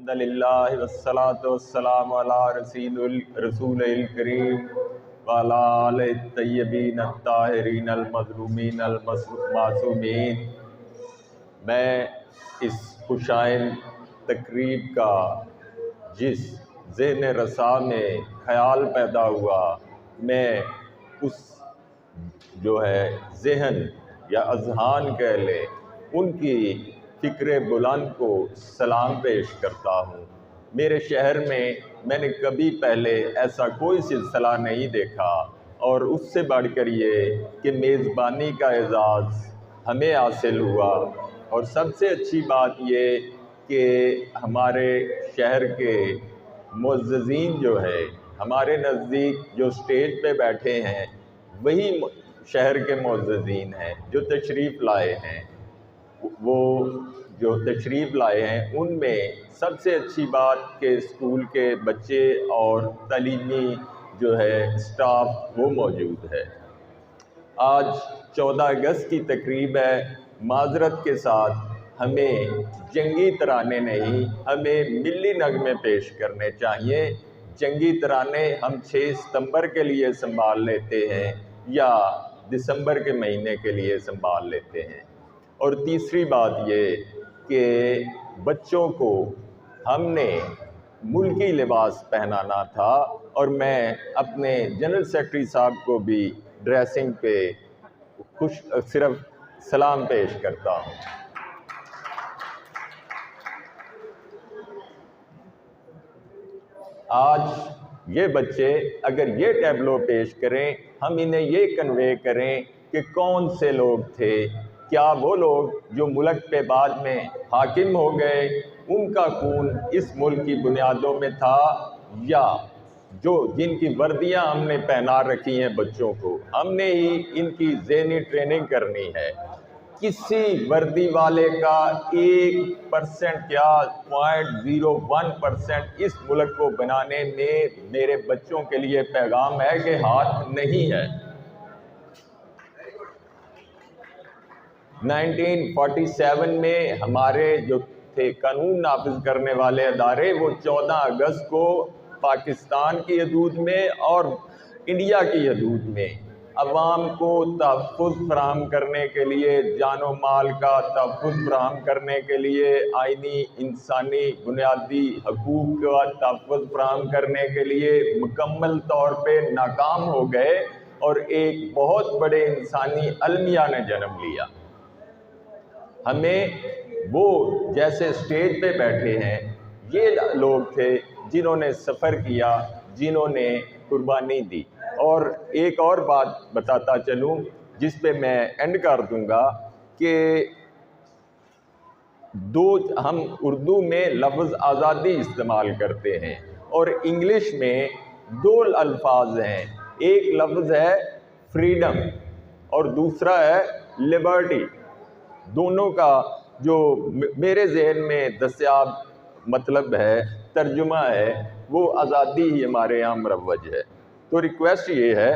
अल्हम्दुलिल्लाह वस्सलातु वस्सलामु अला रसूलिल करीम व अला आलिहि तय्यबीन अत्ताहिरीन अल-मज़लूमीन अल-मासूमीन। मैं इस खुशाइन तकरीब का जिस ज़हन रसा में ख़याल पैदा हुआ, मैं उस जो है ज़हन या अज़हान कह लें, उनकी फ़िक्र बुलंद को सलाम पेश करता हूँ। मेरे शहर में मैंने कभी पहले ऐसा कोई सिलसिला नहीं देखा, और उससे बढ़कर ये कि मेज़बानी का एज़ाज़ हमें हासिल हुआ। और सबसे अच्छी बात ये कि हमारे शहर के मुअज़्ज़िज़ीन जो है, हमारे नज़दीक जो स्टेज पे बैठे हैं, वही शहर के मुअज़्ज़िज़ीन हैं जो तशरीफ़ लाए हैं। वो जो तशरीफ़ लाए हैं उनमें सबसे अच्छी बात कि स्कूल के बच्चे और तालीमी जो है स्टाफ वो मौजूद है। आज 14 अगस्त की तकरीब है। माज़रत के साथ हमें जंगी तराने नहीं, हमें मिली नगमे पेश करने चाहिए। जंगी तराने हम 6 सितंबर के लिए संभाल लेते हैं या दिसंबर के महीने के लिए संभाल लेते हैं। और तीसरी बात ये कि बच्चों को हमने मुल्की लिबास पहनाना था, और मैं अपने जनरल सेक्रेटरी साहब को भी ड्रेसिंग पे सिर्फ सलाम पेश करता हूँ। आज ये बच्चे अगर ये टैबलो पेश करें, हम इन्हें ये कन्वे करें कि कौन से लोग थे, क्या वो लोग जो मुल्क पे बाद में हाकिम हो गए, उनका खून इस मुल्क की बुनियादों में था, या जो जिनकी वर्दियां हमने पहना रखी हैं बच्चों को, हमने ही इनकी ज़हनी ट्रेनिंग करनी है। किसी वर्दी वाले का 1% या 0.01% इस मुल्क को बनाने में मेरे बच्चों के लिए पैगाम है कि हाथ नहीं है। 1947 में हमारे जो थे कानून नाफिज करने वाले अदारे, वो 14 अगस्त को पाकिस्तान की हदूद में और इंडिया की हदूद में अवाम को तहफ़्फ़ुज़ फराहम करने के लिए, जानो माल का तहफ़्फ़ुज़ फराहम करने के लिए, आइनी इंसानी बुनियादी हकूक़ का तहफ़्फ़ुज़ फराहम करने के लिए मुकम्मल तौर पे नाकाम हो गए, और एक बहुत बड़े इंसानी अलमिया ने जन्म लिया। हमें वो जैसे स्टेज पे बैठे हैं, ये लोग थे जिन्होंने सफ़र किया, जिन्होंने कुर्बानी दी। और एक और बात बताता चलूँ जिस पे मैं एंड कर दूँगा कि हम उर्दू में लफ्ज़ आज़ादी इस्तेमाल करते हैं, और इंग्लिश में 2 अल्फाज हैं। एक लफ्ज़ है फ्रीडम और दूसरा है लिबर्टी। दोनों का जो मेरे ज़हन में दस्याब मतलब है, तर्जुमा है, वो आज़ादी ही हमारे यहाँ मरवज है। तो रिक्वेस्ट ये है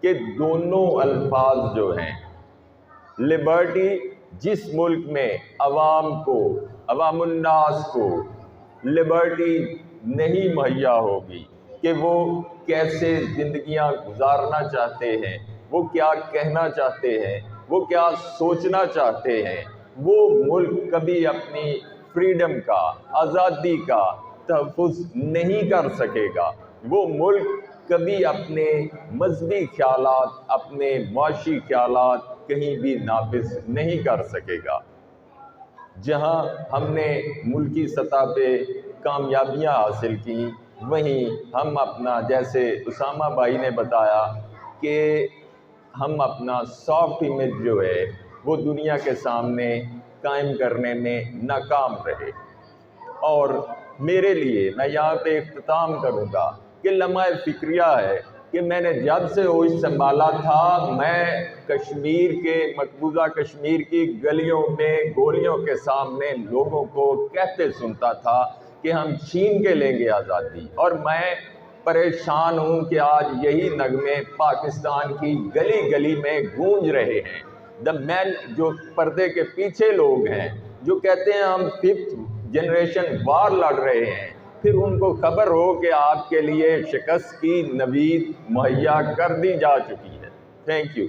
कि दोनों अल्फाज जो हैं, लिबर्टी जिस मुल्क में अवामुन्नास को लिबर्टी नहीं मुहैया होगी कि वो कैसे ज़िंदगियाँ गुजारना चाहते हैं, वो क्या कहना चाहते हैं, वो क्या सोचना चाहते हैं, वो मुल्क कभी अपनी फ्रीडम का, आज़ादी का तहफ़्फ़ुज़ नहीं कर सकेगा। वो मुल्क कभी अपने मज़हबी ख़यालात, अपने मुआशी ख़यालात कहीं भी नाफिज़ नहीं कर सकेगा। जहाँ हमने मुल्की सतह पे कामयाबियाँ हासिल की, वहीं हम अपना, जैसे उसामा भाई ने बताया कि हम अपना सॉफ्ट इमेज जो है वो दुनिया के सामने कायम करने में नाकाम रहे। और मेरे लिए, मैं यहाँ पे इख्तिताम करूँगा कि लम्हा फ़िक्रिया है कि मैंने जब से होश संभाला था, मैं कश्मीर के, मकबूजा कश्मीर की गलियों में गोलियों के सामने लोगों को कहते सुनता था कि हम छीन के लेंगे आज़ादी। और मैं परेशान हूँ कि आज यही नगमे पाकिस्तान की गली गली में गूंज रहे हैं। द मैन, जो पर्दे के पीछे लोग हैं, जो कहते हैं हम 5th جنریشن وار لڑ رہے ہیں، پھر ان کو خبر ہو کہ آپ کے لیے شکست کی نوید مہیا کر دی جا چکی ہے۔ Thank you.